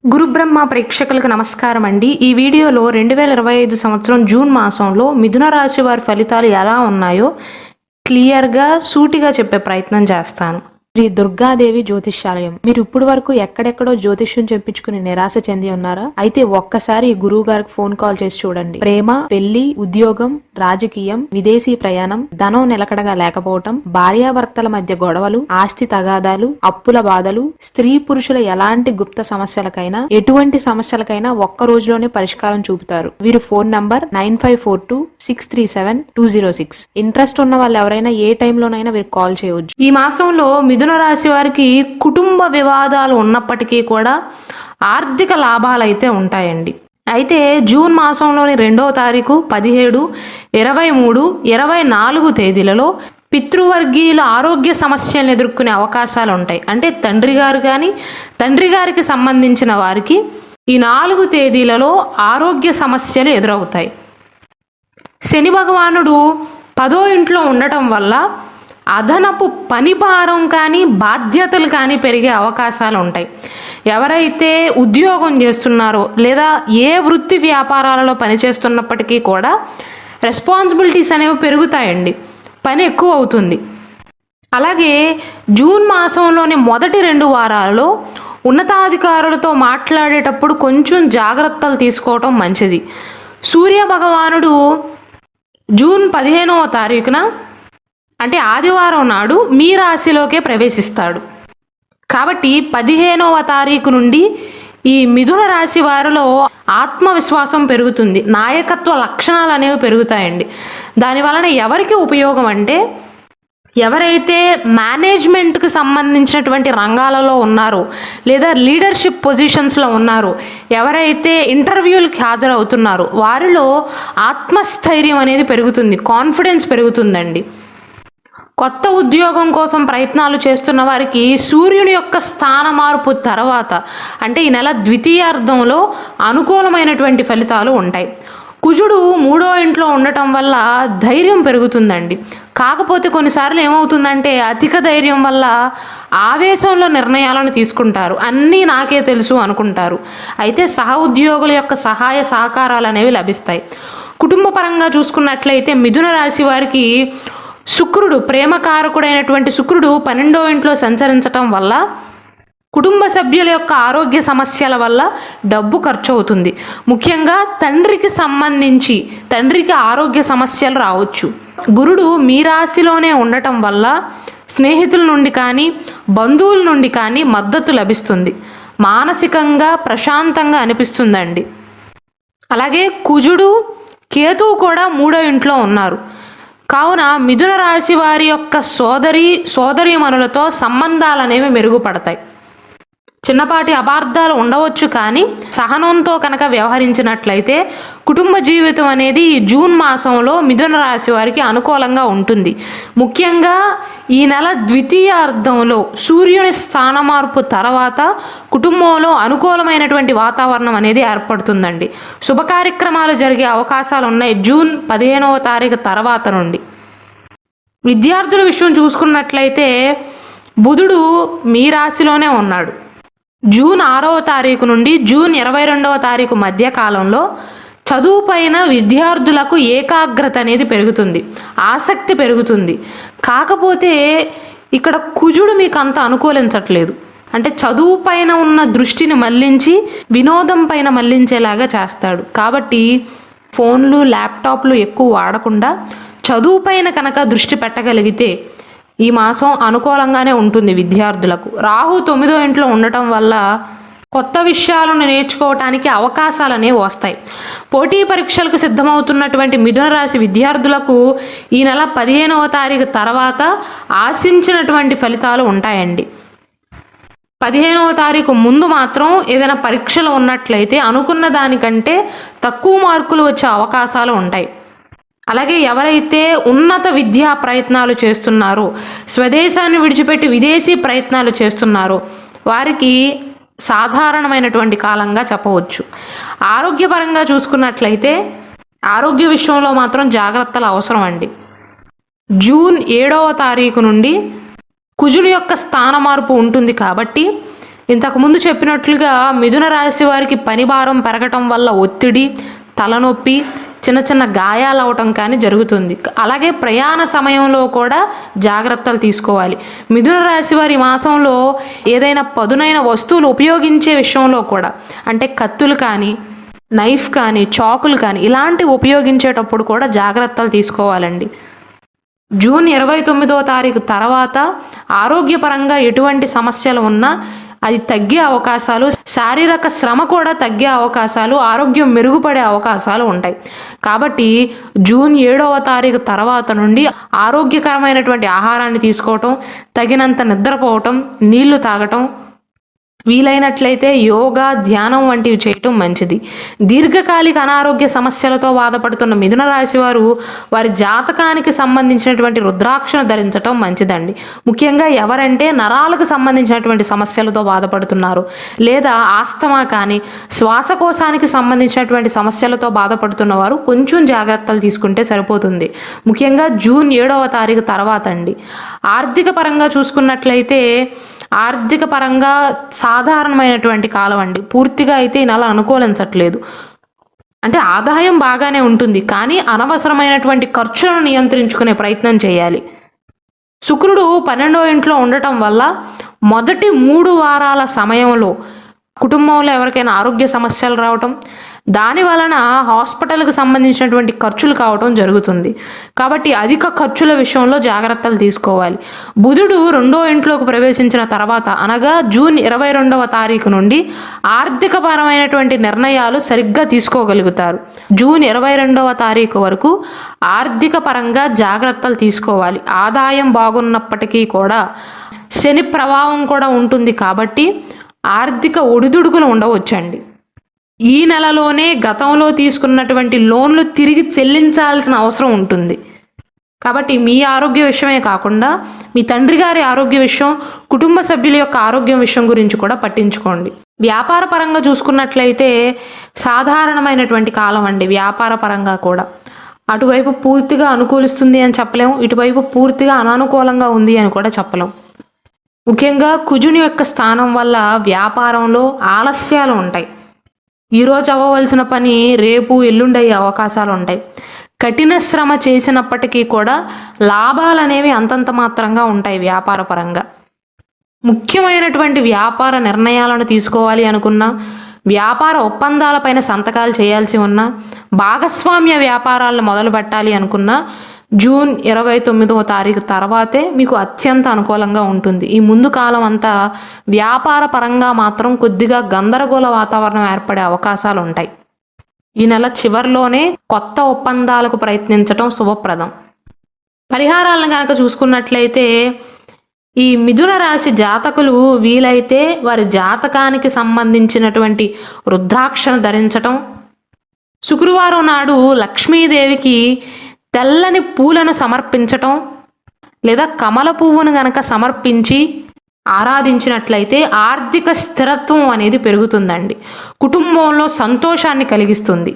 గురుబ్రహ్మ ప్రేక్షకులకు నమస్కారం అండి. ఈ వీడియోలో 2025 సంవత్సరం జూన్ మాసంలో మిథున రాశి వారి ఫలితాలు ఎలా ఉన్నాయో క్లియర్గా సూటిగా చెప్పే ప్రయత్నం చేస్తాను. శ్రీ దుర్గాదేవి జ్యోతిష్యాలయం. మీరు ఇప్పుడు వరకు ఎక్కడెక్కడో జ్యోతిష్యం చెప్పించుకుని నిరాశ చెంది ఉన్నారా? అయితే ఒక్కసారి ఈ గురువు గారికి ఫోన్ కాల్ చేసి చూడండి. ప్రేమ, పెళ్లి, ఉద్యోగం, రాజకీయం, విదేశీ ప్రయాణం, ధనం నిలకడగా లేకపోవటం, భార్యాభర్తల మధ్య గొడవలు, ఆస్తి తగాదాలు, అప్పుల బాధలు, స్త్రీ పురుషుల ఎలాంటి గుప్త సమస్యలకైనా ఎటువంటి సమస్యలకైనా ఒక్క రోజులోనే పరిష్కారం చూపుతారు. వీరు ఫోన్ నంబర్ 9542637206. ఇంట్రెస్ట్ ఉన్న వాళ్ళు ఎవరైనా ఏ టైంలోనైనా వీరు కాల్ చేయవచ్చు. ఈ మాసంలో మిథున రాశి వారికి కుటుంబ వివాదాలు ఉన్నప్పటికీ కూడా ఆర్థిక లాభాలు అయితే ఉంటాయండి. అయితే జూన్ మాసంలోని 2వ తారీఖు, 17, 23, 24 తేదీలలో పితృవర్గీయుల ఆరోగ్య సమస్యలను ఎదుర్కొనే అవకాశాలు ఉంటాయి. అంటే తండ్రి గారు కానీ తండ్రి గారికి సంబంధించిన వారికి ఈ 4 తేదీలలో ఆరోగ్య సమస్యలు ఎదురవుతాయి. శని భగవానుడు 10వ ఇంట్లో ఉండటం వల్ల అదనపు పని భారం కానీ బాధ్యతలు కానీ పెరిగే అవకాశాలు ఉంటాయి. ఎవరైతే ఉద్యోగం చేస్తున్నారో లేదా ఏ వృత్తి వ్యాపారాలలో పనిచేస్తున్నప్పటికీ కూడా రెస్పాన్సిబిలిటీస్ అనేవి పెరుగుతాయండి, పని ఎక్కువ అవుతుంది. అలాగే జూన్ మాసంలోని మొదటి 2 వారాలలో ఉన్నతాధికారులతో మాట్లాడేటప్పుడు కొంచెం జాగ్రత్తలు తీసుకోవటం మంచిది. సూర్య భగవానుడు జూన్ 15వ తారీఖున అంటే ఆదివారం నాడు మీ రాశిలోకే ప్రవేశిస్తాడు. కాబట్టి 15వ తారీఖు నుండి ఈ మిథున రాశి వారిలో ఆత్మవిశ్వాసం పెరుగుతుంది, నాయకత్వ లక్షణాలు అనేవి పెరుగుతాయండి. దానివలన ఎవరికి ఉపయోగం అంటే ఎవరైతే మేనేజ్మెంట్కి సంబంధించినటువంటి రంగాలలో ఉన్నారో లేదా లీడర్షిప్ పొజిషన్స్లో ఉన్నారో, ఎవరైతే ఇంటర్వ్యూలకి హాజరవుతున్నారో వారిలో ఆత్మస్థైర్యం అనేది పెరుగుతుంది, కాన్ఫిడెన్స్ పెరుగుతుందండి. కొత్త ఉద్యోగం కోసం ప్రయత్నాలు చేస్తున్న వారికి సూర్యుని యొక్క స్థాన మార్పు తర్వాత అంటే ఈ నెల ద్వితీయార్థంలో అనుకూలమైనటువంటి ఫలితాలు ఉంటాయి. కుజుడు 3వ ఇంట్లో ఉండటం వల్ల ధైర్యం పెరుగుతుందండి. కాకపోతే కొన్నిసార్లు ఏమవుతుందంటే అధిక ధైర్యం వల్ల ఆవేశంలో నిర్ణయాలను తీసుకుంటారు, అన్నీ నాకే తెలుసు అనుకుంటారు. అయితే సహ ఉద్యోగుల యొక్క సహాయ సహకారాలు అనేవి లభిస్తాయి. కుటుంబ పరంగా చూసుకున్నట్లయితే మిథున రాశి వారికి శుక్రుడు, ప్రేమకారకుడైనటువంటి శుక్రుడు 12వ ఇంట్లో సంచరించటం వల్ల కుటుంబ సభ్యుల యొక్క ఆరోగ్య సమస్యల వల్ల డబ్బు ఖర్చు అవుతుంది. ముఖ్యంగా తండ్రికి సంబంధించి తండ్రికి ఆరోగ్య సమస్యలు రావచ్చు. గురుడు మీ రాశిలోనే ఉండటం వల్ల స్నేహితుల నుండి కానీ బంధువుల నుండి కానీ మద్దతు లభిస్తుంది, మానసికంగా ప్రశాంతంగా అనిపిస్తుందండి. అలాగే కుజుడు, కేతువు కూడా 3వ ఇంట్లో ఉన్నారు. కావున మిథున రాశి వారి యొక్క సోదరీమణులతో సంబంధాలు అనేవి మెరుగుపడతాయి. చిన్నపాటి అపార్థాలు ఉండవచ్చు, కానీ సహనంతో కనుక వ్యవహరించినట్లయితే కుటుంబ జీవితం అనేది ఈ జూన్ మాసంలో మిథున రాశి వారికి అనుకూలంగా ఉంటుంది. ముఖ్యంగా ఈ నెల ద్వితీయార్థంలో సూర్యుని స్థాన మార్పు తర్వాత కుటుంబంలో అనుకూలమైనటువంటి వాతావరణం అనేది ఏర్పడుతుందండి. శుభ కార్యక్రమాలు జరిగే అవకాశాలు ఉన్నాయి జూన్ 15వ తారీఖు తర్వాత నుండి. విద్యార్థుల విషయం చూసుకున్నట్లయితే బుధుడు మీ రాశిలోనే ఉన్నాడు. జూన్ 6వ తారీఖు నుండి జూన్ 22వ తారీఖు మధ్య కాలంలో చదువు పైన విద్యార్థులకు ఏకాగ్రత అనేది పెరుగుతుంది, ఆసక్తి పెరుగుతుంది. కాకపోతే ఇక్కడ కుజుడు మీకు అంత అనుకూలించట్లేదు. అంటే చదువు పైన ఉన్న దృష్టిని మళ్లించి వినోదం పైన మళ్లించేలాగా చేస్తాడు. కాబట్టి ఫోన్లు, ల్యాప్టాప్లు ఎక్కువ వాడకుండా చదువు పైన కనుక దృష్టి పెట్టగలిగితే ఈ మాసం అనుకూలంగానే ఉంటుంది విద్యార్థులకు. రాహు 9వ ఇంట్లో ఉండటం వల్ల కొత్త విషయాలను నేర్చుకోవటానికి అవకాశాలు అనేవి వస్తాయి. పోటీ పరీక్షలకు సిద్ధమవుతున్నటువంటి మిథున రాశి విద్యార్థులకు ఈ నెల 15వ తారీఖు తర్వాత ఆశించినటువంటి ఫలితాలు ఉంటాయండి. 15వ తారీఖు ముందు మాత్రం ఏదైనా పరీక్షలు ఉన్నట్లయితే అనుకున్న దానికంటే తక్కువ మార్కులు వచ్చే అవకాశాలు ఉంటాయి. అలాగే ఎవరైతే ఉన్నత విద్యా ప్రయత్నాలు చేస్తున్నారో, స్వదేశాన్ని విడిచిపెట్టి విదేశీ ప్రయత్నాలు చేస్తున్నారో వారికి సాధారణమైనటువంటి కాలంగా చెప్పవచ్చు. ఆరోగ్యపరంగా చూసుకున్నట్లయితే ఆరోగ్య విషయంలో మాత్రం జాగ్రత్తలు అవసరం అండి. జూన్ 7వ తారీఖు నుండి కుజుని యొక్క స్థాన మార్పు ఉంటుంది కాబట్టి ఇంతకుముందు చెప్పినట్లుగా మిథున రాశి వారికి పని భారం పెరగటం వల్ల ఒత్తిడి, తలనొప్పి, చిన్న చిన్న గాయాలు అవటం కానీ జరుగుతుంది. అలాగే ప్రయాణ సమయంలో కూడా జాగ్రత్తలు తీసుకోవాలి. మిథున రాశి వారి మాసంలో ఏదైనా పదునైన వస్తువులు ఉపయోగించే విషయంలో కూడా, అంటే కత్తులు కానీ, నైఫ్ కానీ, చాకులు కానీ ఇలాంటివి ఉపయోగించేటప్పుడు కూడా జాగ్రత్తలు తీసుకోవాలండి. జూన్ 29వ తారీఖు తర్వాత ఆరోగ్యపరంగా ఎటువంటి సమస్యలు ఉన్నా అది తగ్గే అవకాశాలు, శారీరక శ్రమ కూడా తగ్గే అవకాశాలు, ఆరోగ్యం మెరుగుపడే అవకాశాలు ఉంటాయి. కాబట్టి జూన్ 7వ తారీఖు తర్వాత నుండి ఆరోగ్యకరమైనటువంటి ఆహారాన్ని తీసుకోవటం, తగినంత నిద్రపోవటం, నీళ్లు తాగటం, వీలైనట్లయితే యోగా, ధ్యానం వంటివి చేయటం మంచిది. దీర్ఘకాలిక అనారోగ్య సమస్యలతో బాధపడుతున్న మిథున రాశి వారు వారి జాతకానికి సంబంధించినటువంటి రుద్రాక్షను ధరించటం మంచిదండి. ముఖ్యంగా ఎవరంటే నరాలకు సంబంధించినటువంటి సమస్యలతో బాధపడుతున్నారు, లేదా ఆస్తమా కానీ శ్వాసకోశానికి సంబంధించినటువంటి సమస్యలతో బాధపడుతున్న వారు కొంచెం జాగ్రత్తలు తీసుకుంటే సరిపోతుంది. ముఖ్యంగా జూన్ 7వ తారీఖు తర్వాత అండి. ఆర్థిక పరంగా చూసుకున్నట్లయితే ఆర్థిక పరంగా సాధారణమైనటువంటి కాలం అండి. పూర్తిగా అయితే ఈ నెల అనుకూలించట్లేదు. అంటే ఆదాయం బాగానే ఉంటుంది, కానీ అనవసరమైనటువంటి ఖర్చులను నియంత్రించుకునే ప్రయత్నం చేయాలి. శుక్రుడు 12వ ఇంట్లో ఉండటం వల్ల మొదటి 3 వారాల సమయంలో కుటుంబంలో ఎవరికైనా ఆరోగ్య సమస్యలు రావటం, దాని వలన హాస్పిటల్కి సంబంధించినటువంటి ఖర్చులు కావటం జరుగుతుంది. కాబట్టి అధిక ఖర్చుల విషయంలో జాగ్రత్తలు తీసుకోవాలి. బుధుడు 2వ ఇంట్లోకి ప్రవేశించిన తర్వాత, అనగా జూన్ 22వ తారీఖు నుండి ఆర్థికపరమైనటువంటి నిర్ణయాలు సరిగ్గా తీసుకోగలుగుతారు. జూన్ 22వ తారీఖు వరకు ఆర్థిక పరంగా జాగ్రత్తలు తీసుకోవాలి. ఆదాయం బాగున్నప్పటికీ కూడా శని ప్రభావం కూడా ఉంటుంది, కాబట్టి ఆర్థిక ఒడిదుడుకులు ఉండవచ్చండి. ఈ నెలలోనే గతంలో తీసుకున్నటువంటి లోన్లు తిరిగి చెల్లించాల్సిన అవసరం ఉంటుంది. కాబట్టి మీ ఆరోగ్య విషయమే కాకుండా మీ తండ్రి గారి ఆరోగ్య విషయం, కుటుంబ సభ్యుల యొక్క ఆరోగ్యం విషయం గురించి కూడా పట్టించుకోండి. వ్యాపార పరంగా చూసుకున్నట్లయితే సాధారణమైనటువంటి కాలం అండి. వ్యాపార పరంగా కూడా అటువైపు పూర్తిగా అనుకూలిస్తుంది అని చెప్పలేము, ఇటువైపు పూర్తిగా అనానుకూలంగా ఉంది అని కూడా చెప్పలేం. ముఖ్యంగా కుజుని యొక్క స్థానం వల్ల వ్యాపారంలో ఆలస్యాలు ఉంటాయి. ఈరోజు అవ్వవలసిన పని రేపు, ఎల్లుండి అయ్యే అవకాశాలు ఉంటాయి. కఠిన శ్రమ చేసినప్పటికీ కూడా లాభాలు అనేవి అంతంత మాత్రంగా ఉంటాయి. వ్యాపార పరంగా ముఖ్యమైనటువంటి వ్యాపార నిర్ణయాలను తీసుకోవాలి అనుకున్నా, వ్యాపార ఒప్పందాలపైన సంతకాలు చేయాల్సి ఉన్నా, భాగస్వామ్య వ్యాపారాలను మొదలు పెట్టాలి అనుకున్నా జూన్ 29వ తారీఖు తర్వాతే మీకు అత్యంత అనుకూలంగా ఉంటుంది. ఈ ముందు కాలం అంతా వ్యాపార పరంగా మాత్రం కొద్దిగా గందరగోళ వాతావరణం ఏర్పడే అవకాశాలు ఉంటాయి. ఈ నెల చివరిలోనే కొత్త ఒప్పందాలకు ప్రయత్నించడం శుభప్రదం. పరిహారాలను కనుక చూసుకున్నట్లయితే ఈ మిథున రాశి జాతకులు వీలైతే వారి జాతకానికి సంబంధించినటువంటి రుద్రాక్షను ధరించటం, శుక్రవారం నాడు లక్ష్మీదేవికి తెల్లని పూలను సమర్పించటం, లేదా కమల పువ్వును గనక సమర్పించి ఆరాధించినట్లయితే ఆర్థిక స్థిరత్వం అనేది పెరుగుతుందండి. కుటుంబంలో సంతోషాన్ని కలిగిస్తుంది.